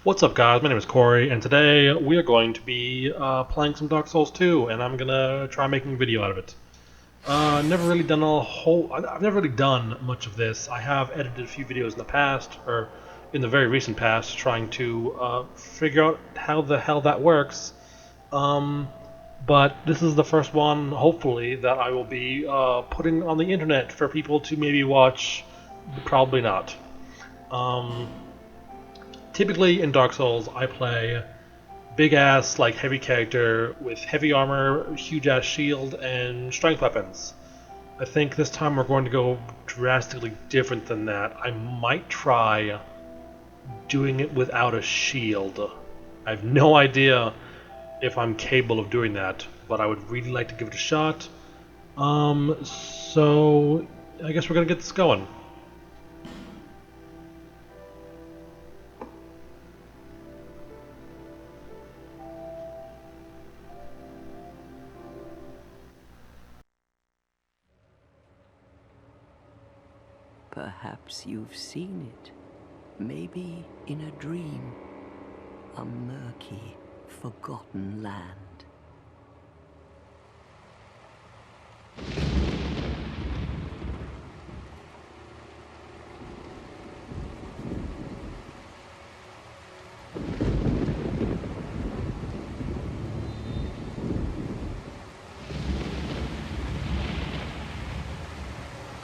What's up, guys? My name is Corey, and today we are going to be playing some Dark Souls 2, and I'm gonna try making a video out of it. I've never really done much of this. I have edited a few videos in the past, or in the very recent past, trying to figure out how the hell that works. But this is the first one, hopefully, that I will be putting on the internet for people to maybe watch. Probably not. Typically in Dark Souls, I play big ass, like heavy character with heavy armor, huge ass shield, and strength weapons. I think this time we're going to go drastically different than that. I might try doing it without a shield. I have no idea if I'm capable of doing that, but I would really like to give it a shot. So I guess we're gonna get this going. Perhaps you've seen it, maybe in a dream, a murky, forgotten land.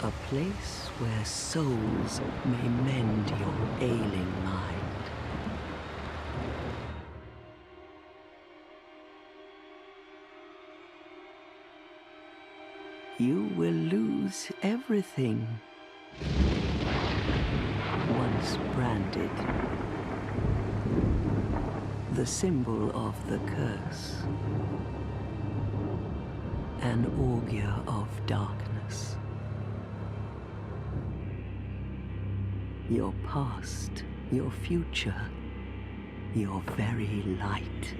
A place where souls may mend your ailing mind. You will lose everything once branded. The symbol of the curse. An augur of darkness. Your past, your future, your very light.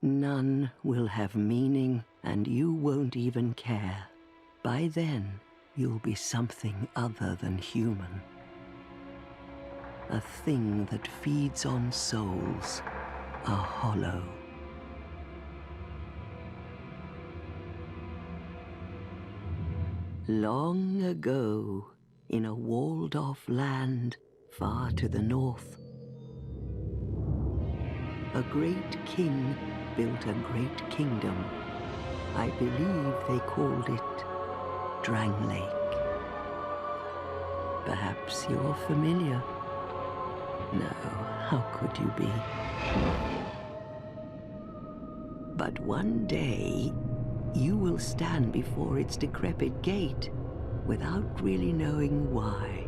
None will have meaning, and you won't even care. By then, you'll be something other than human. A thing that feeds on souls, a hollow. Long ago, in a walled-off land far to the north, a great king built a great kingdom. I believe they called it Drang Lake. Perhaps you're familiar. No, how could you be? But one day, you will stand before its decrepit gate without really knowing why.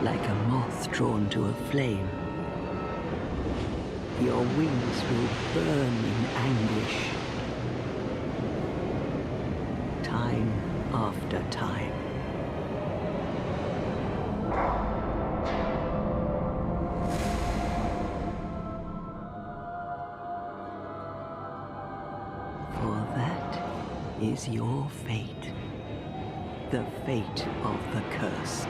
Like a moth drawn to a flame. Your wings will burn in anguish. Time after time. For that is your fate. The fate of the cursed.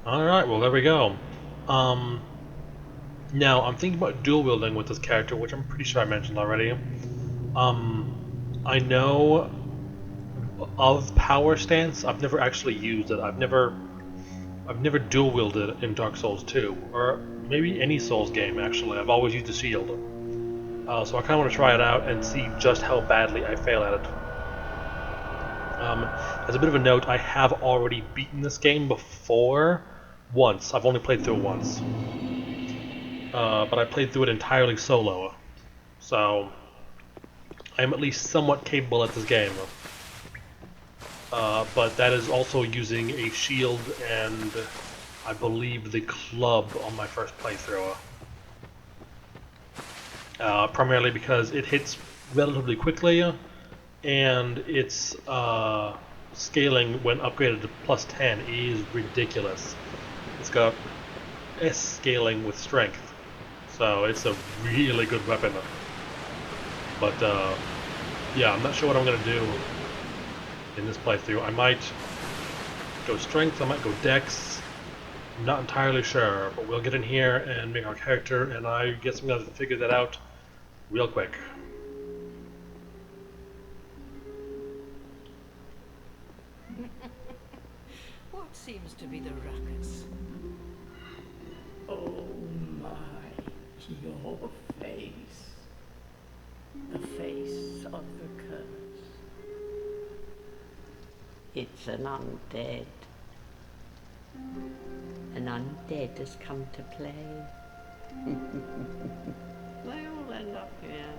Alright, well there we go. Um, Now, I'm thinking about dual wielding with this character, which I'm pretty sure I mentioned already. I know of Power Stance. I've never actually used it. I've never dual wielded in Dark Souls 2, or maybe any Souls game actually. I've always used the shield. So I kind of want to try it out and see just how badly I fail at it. As a bit of a note, I have already beaten this game before, once. I've only played through it once. But I played through it entirely solo. So I am at least somewhat capable at this game. But that is also using a shield and I believe the club on my first playthrough. Primarily because it hits relatively quickly and its scaling when upgraded to plus 10 is ridiculous. It's got S scaling with strength, so it's a really good weapon. But yeah, I'm not sure what I'm going to do in this playthrough. I might go strength, I might go dex. I'm not entirely sure, but we'll get in here and make our character, and I guess I'm going to figure that out real quick. What seems to be the ruckus? Oh my, your face. The face of the curse. It's an undead. An undead has come to play. They all end up here.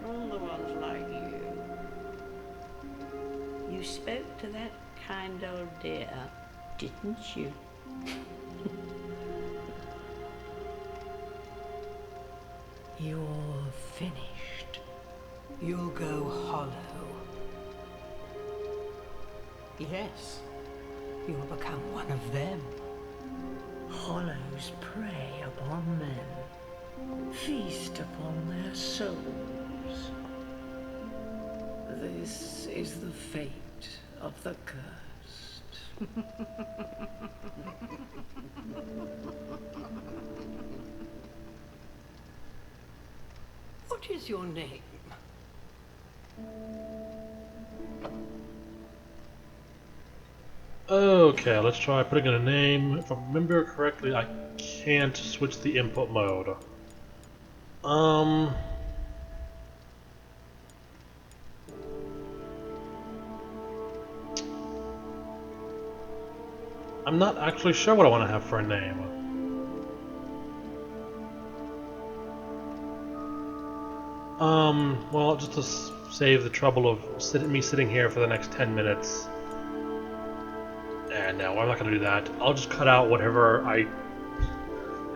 All the ones like you. You spoke to that kind old dear, didn't you? You're finished. You'll go hollow. Yes, you'll become one of them. Hollows prey upon men, feast upon their souls. This is the fate of the cursed. What is your name? Okay, let's try putting in a name. If I remember correctly, I can't switch the input mode. I'm not actually sure what I want to have for a name. Well, just to save the trouble of me sitting here for the next 10 minutes. And no, I'm not going to do that. I'll just cut out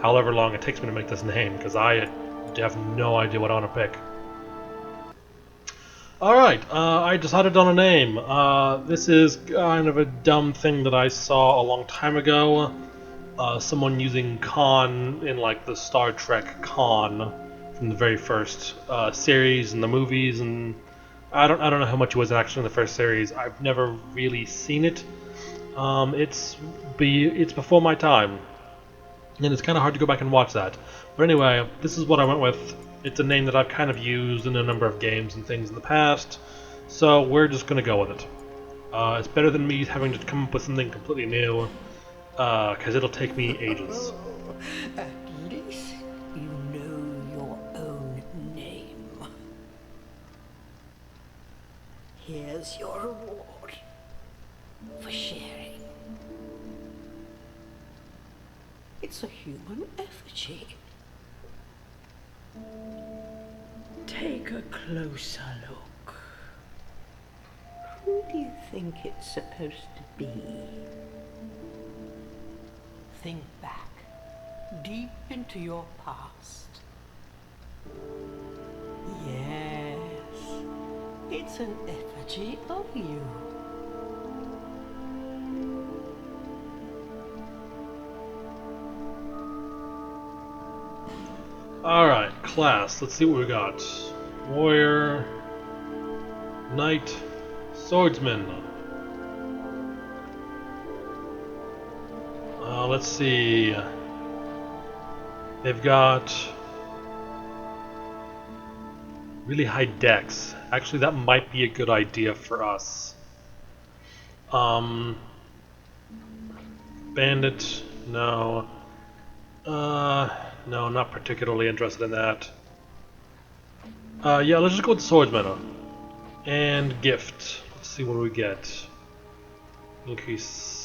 however long it takes me to make this name, because I have no idea what I want to pick. Alright, I decided on a name. This is kind of a dumb thing that I saw a long time ago. Someone using Khan in like the Star Trek Khan from the very first series and the movies, and I don't know how much it was actually in the first series. I've never really seen it. It's before my time, and it's kind of hard to go back and watch that. But anyway, this is what I went with. It's a name that I've kind of used in a number of games and things in the past, so we're just gonna go with it. It's better than me having to come up with something completely new, because it'll take me ages. At least you know your own name. Here's your reward for sharing. It's a human effigy. Take a closer look. Who do you think it's supposed to be? Think back, deep into your past. Yes, it's an effigy of you. Alright, class. Let's see what we got. Warrior, Knight, Swordsman. Let's see. They've got really high dex. Actually, that might be a good idea for us. Bandit, no. No, not particularly interested in that. Yeah, let's just go with the swordsman. And gift. Let's see what we get. Increase.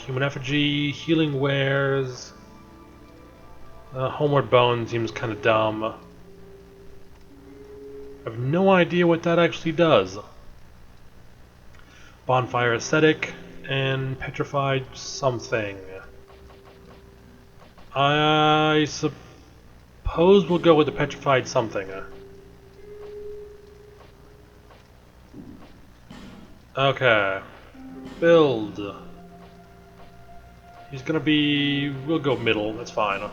Human effigy, healing wares. Homeward Bone seems kind of dumb. I have no idea what that actually does. Bonfire Aesthetic and Petrified something. I suppose we'll go with the Petrified something. Okay. Build. He's gonna be... we'll go middle, that's fine.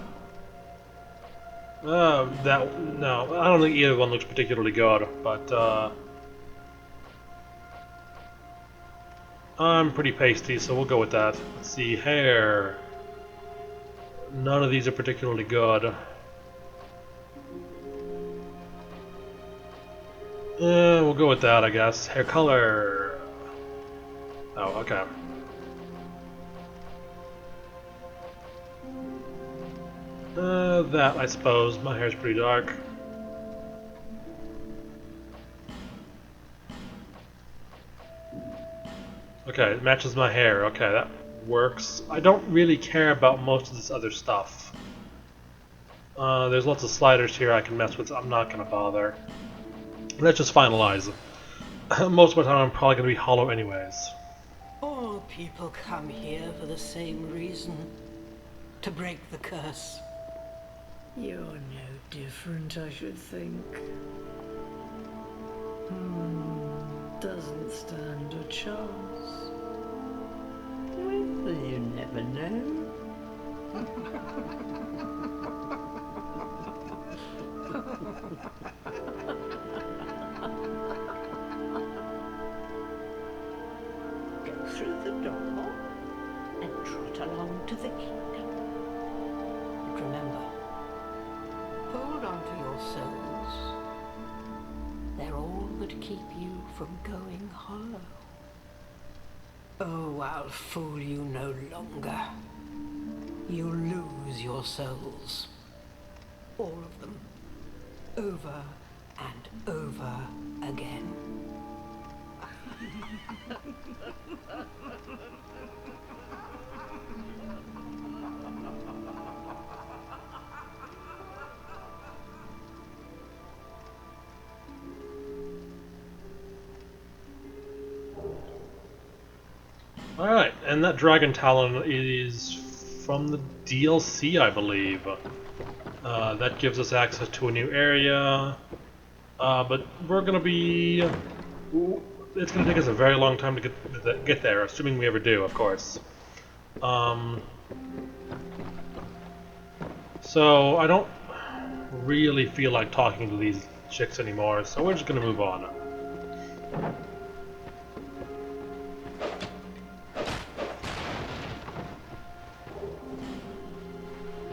No, I don't think either one looks particularly good, but I'm pretty pasty, so we'll go with that. Let's see, hair. None of these are particularly good. We'll go with that, I guess. Hair color. Oh, okay. That, I suppose. My hair's pretty dark. Okay, it matches my hair. Okay, that works. I don't really care about most of this other stuff. There's lots of sliders here I can mess with. I'm not going to bother. Let's just finalize. Most of the time I'm probably going to be hollow anyways. All people come here for the same reason. To break the curse. You're no different, I should think. Doesn't stand a chance. Well, you never know. Go through the door and trot along to the kingdom. But remember, hold on to your souls. They're all that keep you from going hollow. Oh, I'll fool you no longer. You'll lose your souls. All of them. Over and over again. Alright, and that Dragon Talon is from the DLC, I believe. That gives us access to a new area, but we're gonna be... it's gonna take us a very long time to get there, assuming we ever do, of course. So I don't really feel like talking to these chicks anymore, so we're just gonna move on.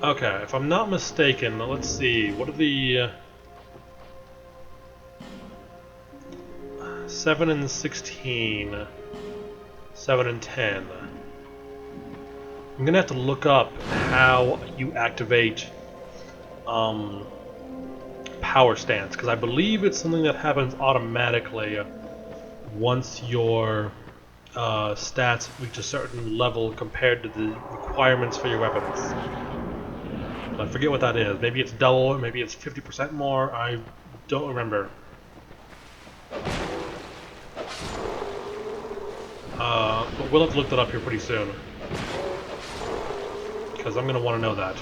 Okay, if I'm not mistaken, let's see, what are the... 7 and 16, 7 and 10. I'm gonna have to look up how you activate power stance, because I believe it's something that happens automatically once your stats reach a certain level compared to the requirements for your weapons. I forget what that is. Maybe it's double, maybe it's 50% more. I don't remember. But we'll have to look that up here pretty soon. Because I'm going to want to know that.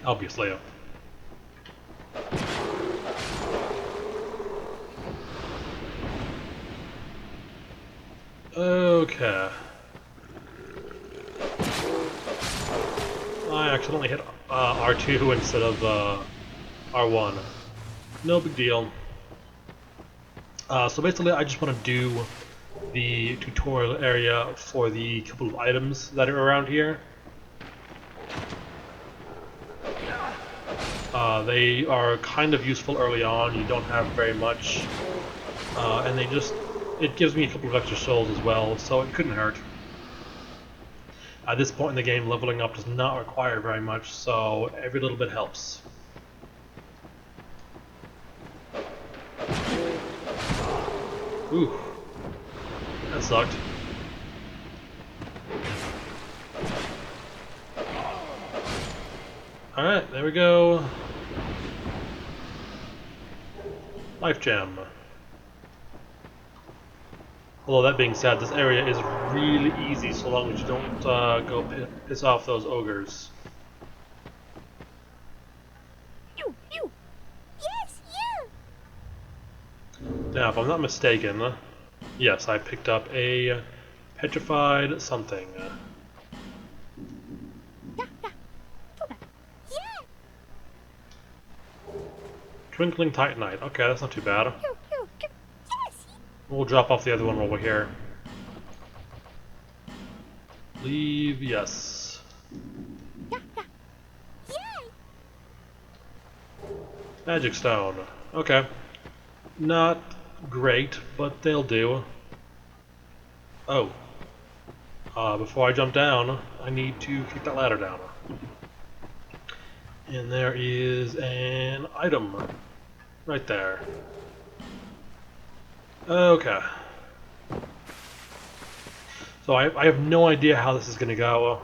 Obviously. Okay. I accidentally hit R2 instead of R1. No big deal. So basically I just want to do the tutorial area for the couple of items that are around here. They are kind of useful early on. You don't have very much, and it gives me a couple of extra souls as well, so it couldn't hurt. At this point in the game, leveling up does not require very much, so every little bit helps. Ooh, that sucked. Alright, there we go. Life Gem. Although that being said, this area is really easy so long as you don't go piss off those ogres. You! Yes, you! Now, if I'm not mistaken, yes, I picked up a petrified something. Yeah! Twinkling Titanite. Okay, that's not too bad. Yes! We'll drop off the other one while we're here. Leave, yes. Yay! Magic Stone. Okay. Not great, but they'll do. Oh. Before I jump down, I need to kick that ladder down. And there is an item right there. Okay. So I have no idea how this is going to go.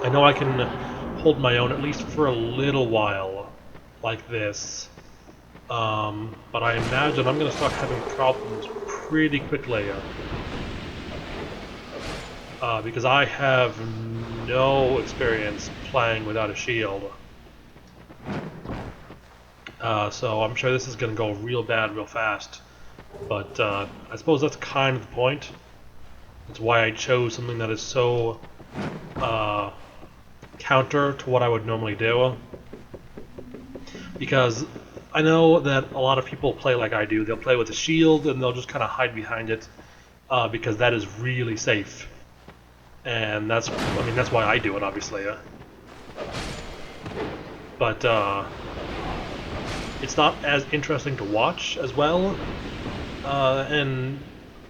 I know I can hold my own at least for a little while like this. But I imagine I'm going to start having problems pretty quickly. Because I have no experience playing without a shield. So I'm sure this is going to go real bad real fast. But I suppose that's kind of the point. That's why I chose something that is so counter to what I would normally do. Because I know that a lot of people play like I do. They'll play with a shield and they'll just kind of hide behind it because that is really safe. And that's why I do it, obviously. But it's not as interesting to watch as well. And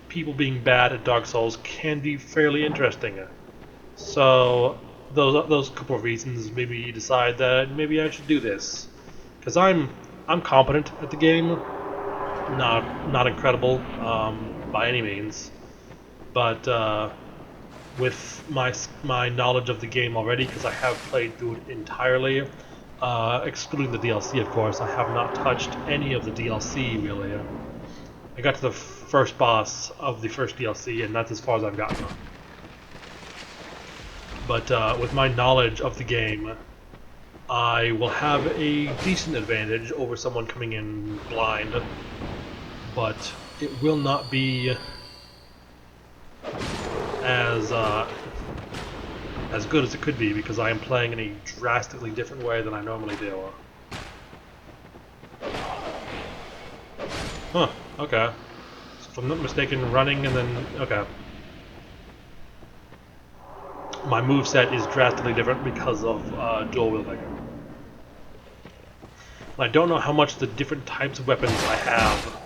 people being bad at Dark Souls can be fairly interesting. So those couple of reasons made me decide that maybe I should do this. Because I'm competent at the game, not incredible by any means, but with my knowledge of the game already, because I have played through it entirely, excluding the DLC, of course. I have not touched any of the DLC really. I got to the first boss of the first DLC, and that's as far as I've gotten. But with my knowledge of the game, I will have a decent advantage over someone coming in blind, but it will not be as good as it could be because I am playing in a drastically different way than I normally do. Huh, okay. So if I'm not mistaken, running and then... okay. My moveset is drastically different because of dual wielding. I don't know how much the different types of weapons I have.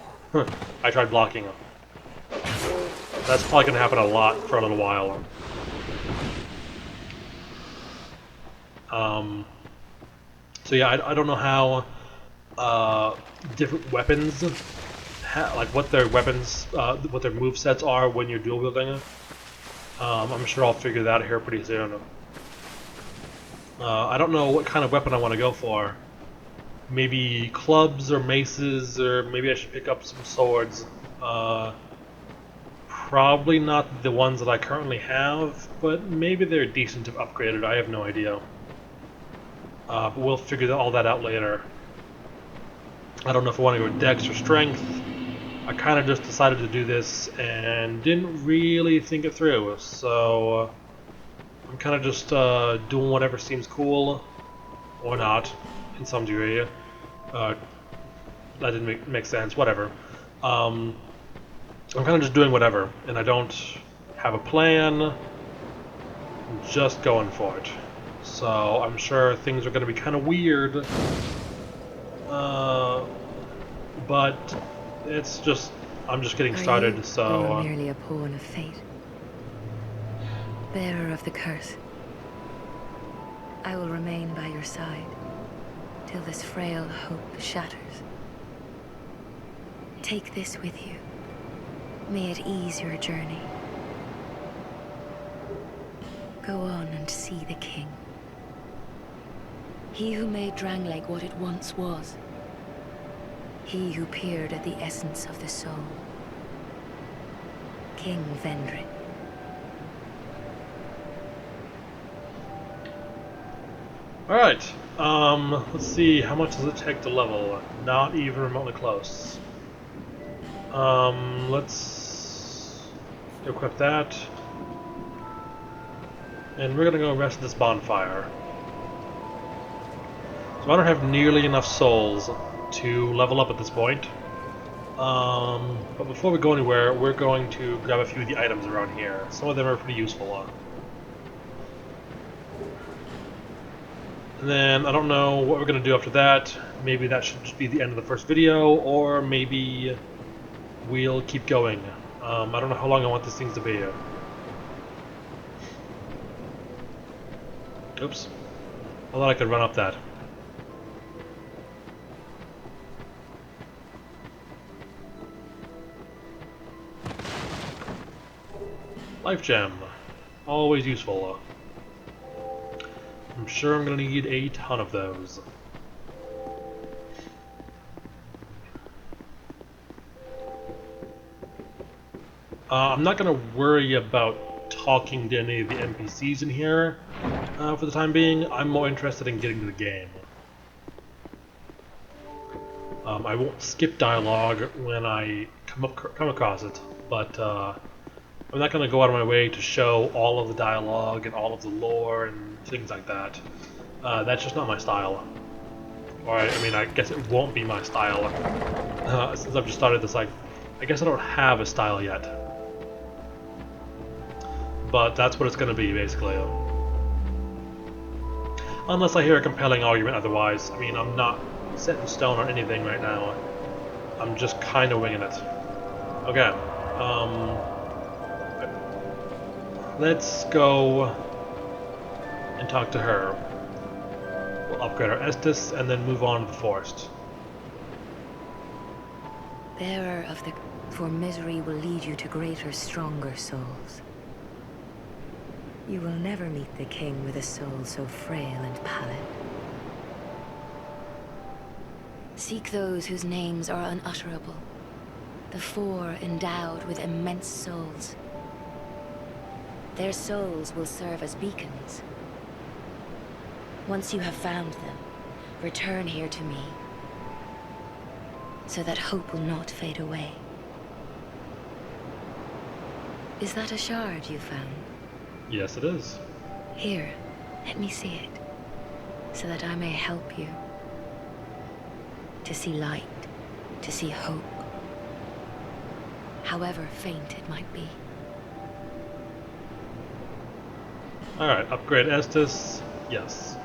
I tried blocking them. That's probably going to happen a lot for a little while. So yeah, I don't know how different weapons, like what their weapons, what their movesets are when you're dual wielding. I'm sure I'll figure that out here pretty soon. I don't know what kind of weapon I want to go for. Maybe clubs or maces, or maybe I should pick up some swords. Probably not the ones that I currently have, but maybe they're decent if upgraded. I have no idea. But we'll figure all that out later. I don't know if I want to go with Dex or Strength. I kind of just decided to do this and didn't really think it through, so I'm kind of just doing whatever seems cool, or not, in some degree. That didn't make sense, whatever. I'm kind of just doing whatever, and I don't have a plan. I'm just going for it. So I'm sure things are going to be kind of weird. But it's just, I'm just getting started, so... Or merely a pawn of fate? Bearer of the curse, I will remain by your side till this frail hope shatters. Take this with you. May it ease your journey. Go on and see the king. He who made Drangleic what it once was. He who peered at the essence of the soul. King Vendrick. Alright, let's see, how much does it take to level? Not even remotely close. Let's equip that. And we're gonna go rest at this bonfire. So I don't have nearly enough souls to level up at this point. But before we go anywhere, we're going to grab a few of the items around here. Some of them are pretty useful. And then I don't know what we're going to do after that. Maybe that should just be the end of the first video, or maybe we'll keep going. I don't know how long I want these things to be. Oops. I thought I could run up that. Life gem. Always useful. I'm sure I'm going to need a ton of those. I'm not going to worry about talking to any of the NPCs in here for the time being. I'm more interested in getting to the game. I won't skip dialogue when I come across it, but I'm not going to go out of my way to show all of the dialogue and all of the lore and things like that. That's just not my style. Or, I mean, I guess it won't be my style. Since I've just started this, I guess I don't have a style yet. But that's what it's going to be, basically. Unless I hear a compelling argument otherwise. I mean, I'm not set in stone on anything right now. I'm just kind of winging it. Okay. Let's go and talk to her. We'll upgrade our Estus and then move on to the forest. Bearer of the... For misery will lead you to greater, stronger souls. You will never meet the king with a soul so frail and pallid. Seek those whose names are unutterable. The four endowed with immense souls. Their souls will serve as beacons. Once you have found them, return here to me, so that hope will not fade away. Is that a shard you found? Yes, it is. Here, let me see it, so that I may help you. To see light, to see hope, however faint it might be. Alright, upgrade Estus. Yes.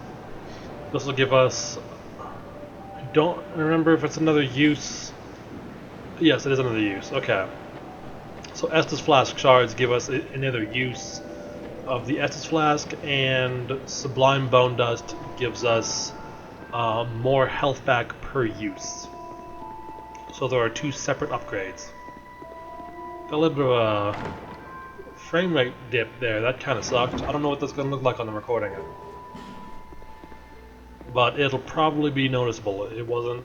This will give us... I don't remember if it's another use. Yes, it is another use. Okay. So Estus Flask shards give us another use of the Estus Flask, and Sublime Bone Dust gives us more health back per use. So there are two separate upgrades. Got a little bit of a frame rate dip there. That kind of sucked. I don't know what that's going to look like on the recording. But it'll probably be noticeable. It wasn't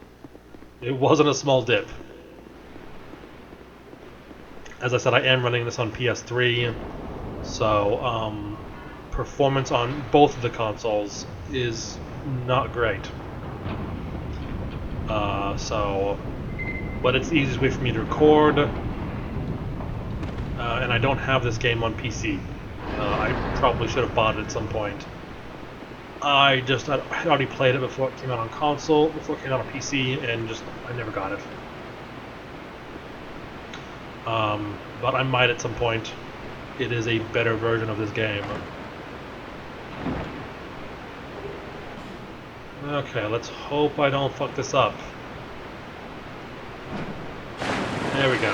a small dip. As I said, I am running this on PS3, so performance on both of the consoles is not great. But it's the easiest way for me to record, and I don't have this game on PC. I probably should have bought it at some point. I had already played it before it came out on console, before it came out on PC, and I never got it. But I might at some point. It is a better version of this game. Okay, let's hope I don't fuck this up. There we go.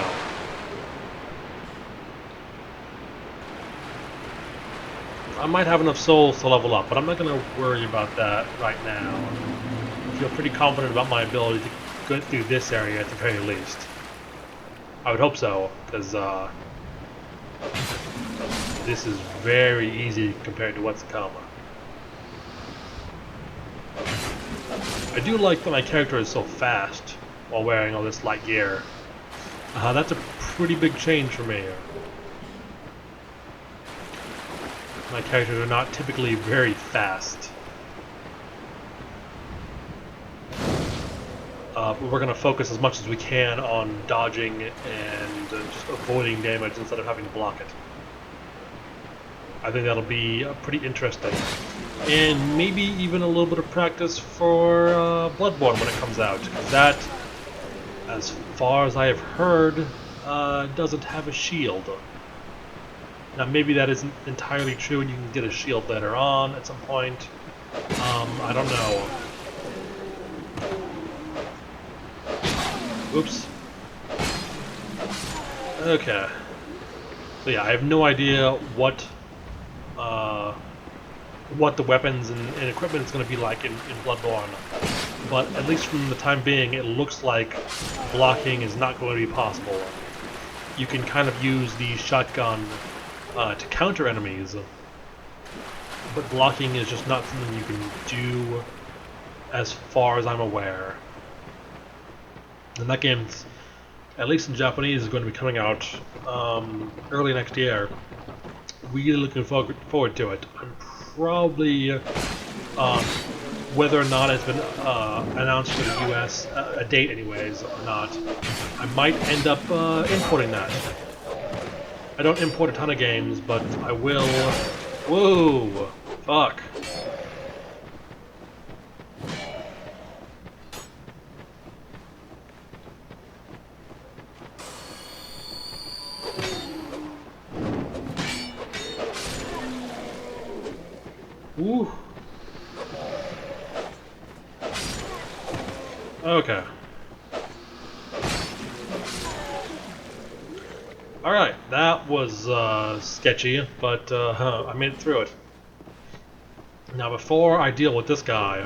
I might have enough souls to level up, but I'm not going to worry about that right now. I feel pretty confident about my ability to get through this area at the very least. I would hope so, because this is very easy compared to what's to come. I do like that my character is so fast while wearing all this light gear. That's a pretty big change for me. My characters are not typically very fast. But we're going to focus as much as we can on dodging and just avoiding damage instead of having to block it. I think that'll be pretty interesting. And maybe even a little bit of practice for Bloodborne when it comes out. Because that, as far as I have heard, doesn't have a shield. Now maybe that isn't entirely true and you can get a shield later on at some point. I don't know. Oops. Okay. So yeah, I have no idea what the weapons and equipment is going to be like in Bloodborne. But at least from the time being, it looks like blocking is not going to be possible. You can kind of use the shotgun to counter enemies, but blocking is just not something you can do as far as I'm aware. And that game's, at least in Japanese, is going to be coming out early next year. Really looking forward to it. I'm probably, whether or not it's been announced for the US, a date anyways, or not, I might end up importing that. I don't import a ton of games, but I will. Whoa! Fuck. Woo. Okay. Alright, that was sketchy, but I made it through it. Now before I deal with this guy,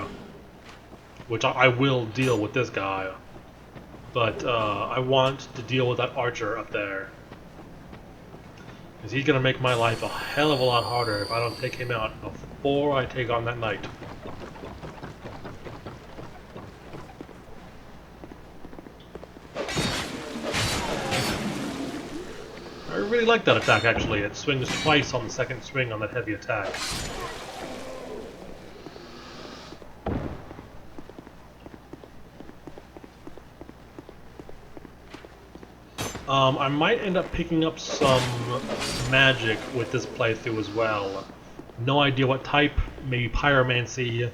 which I will deal with this guy, but I want to deal with that archer up there. Because he's going to make my life a hell of a lot harder if I don't take him out before I take on that knight. I really like that attack actually. It swings twice on the second swing on that heavy attack. I might end up picking up some magic with this playthrough as well. No idea what type, maybe pyromancy.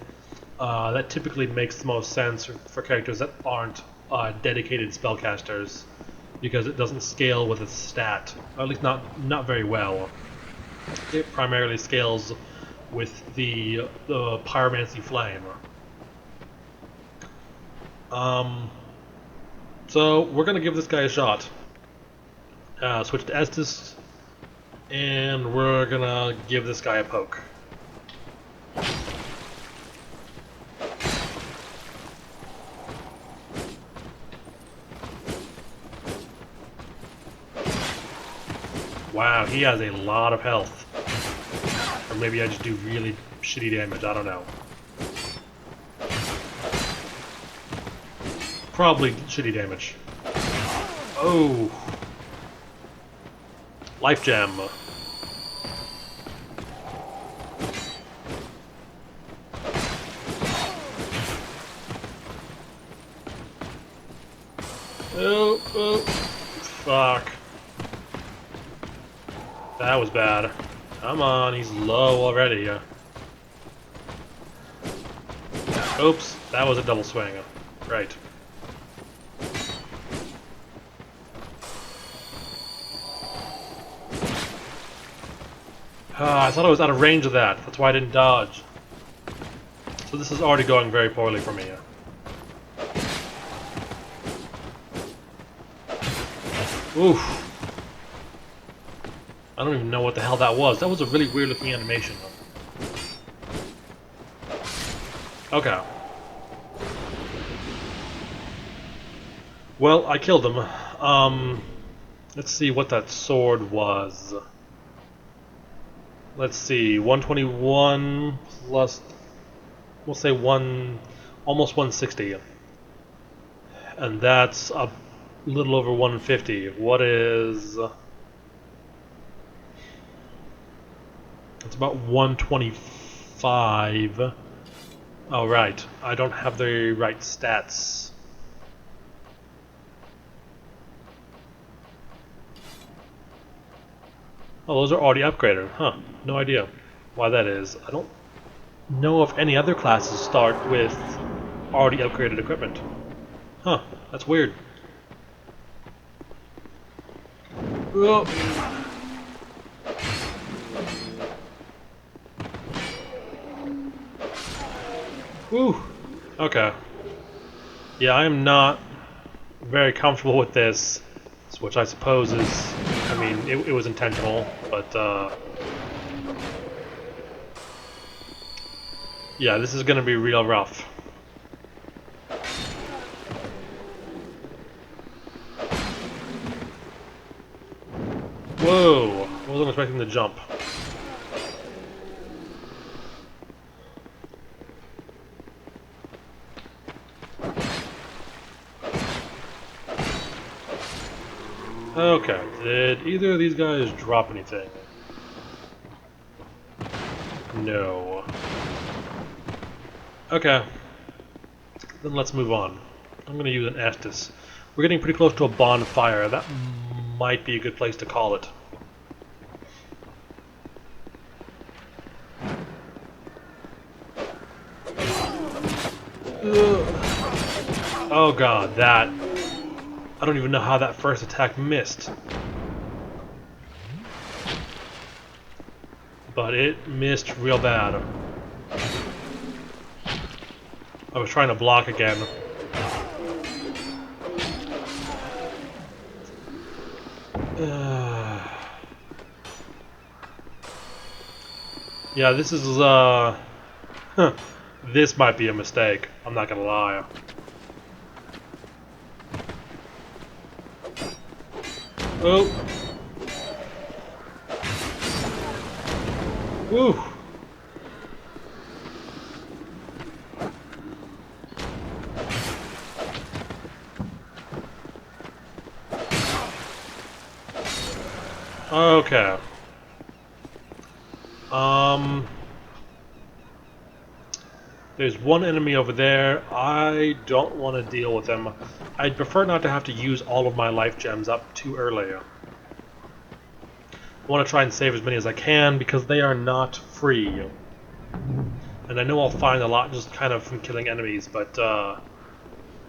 That typically makes the most sense for characters that aren't dedicated spellcasters, because it doesn't scale with its stat, or at least not very well. It primarily scales with the pyromancy flame. So we're gonna give this guy a shot. Switch to Estus, and we're gonna give this guy a poke. Wow, he has a lot of health. Or maybe I just do really shitty damage, I don't know. Probably shitty damage. Oh! Life gem. Oh, fuck. That was bad. Come on, he's low already. Oops, that was a double swing. Right. I thought I was out of range of that. That's why I didn't dodge. So this is already going very poorly for me. Oof. I don't even know what the hell that was. That was a really weird looking animation. Okay. Well, I killed him. Let's see what that sword was. Let's see, 121 plus, we'll say almost 160. And that's a little over 150. What is... It's about 125. Oh, right. I don't have the right stats. Oh, those are already upgraded. Huh. No idea why that is. I don't know if any other classes start with already upgraded equipment. Huh. That's weird. Oh. Whew. Okay. Yeah, I am not very comfortable with this, which I suppose is, I mean, it was intentional, but, yeah, this is gonna be real rough. Whoa! I wasn't expecting the jump. Okay, did either of these guys drop anything? No. Okay. Then let's move on. I'm gonna use an Estus. We're getting pretty close to a bonfire. That might be a good place to call it. Ugh. Oh god, that... I don't even know how that first attack missed. But it missed real bad. I was trying to block again. Yeah, this is, this might be a mistake. I'm not gonna lie. Oh. Woo. Okay. There's one enemy over there. I don't want to deal with him. I'd prefer not to have to use all of my life gems up too early. I want to try and save as many as I can because they are not free. And I know I'll find a lot just kind of from killing enemies, but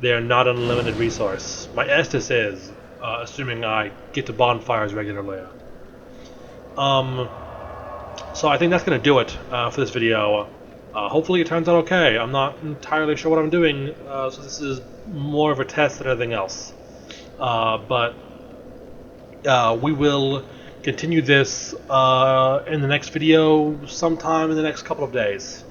they are not an unlimited resource. My Estus is, assuming I get to bonfires regularly. So I think that's going to do it for this video. Hopefully it turns out okay. I'm not entirely sure what I'm doing, so this is more of a test than anything else. But we will continue this in the next video sometime in the next couple of days.